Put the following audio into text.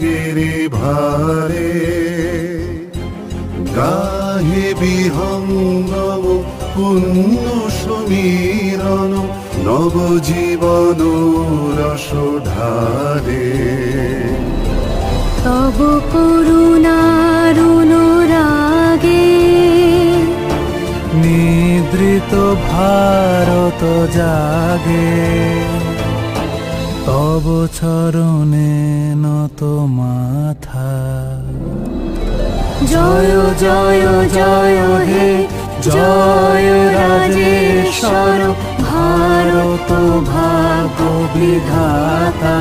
গিরি ভারে গাহে বিহঙ্গম পুণ্য সমীরণ নবজীবন রসধারে। তব করুণার অনুরাগে নিদ্রিত ভারত জাগে, তব চরণে নত মাথা। জয় জয় জয় হে জয় রাজেশ্বর ভারত ভাগ্য বিধাতা।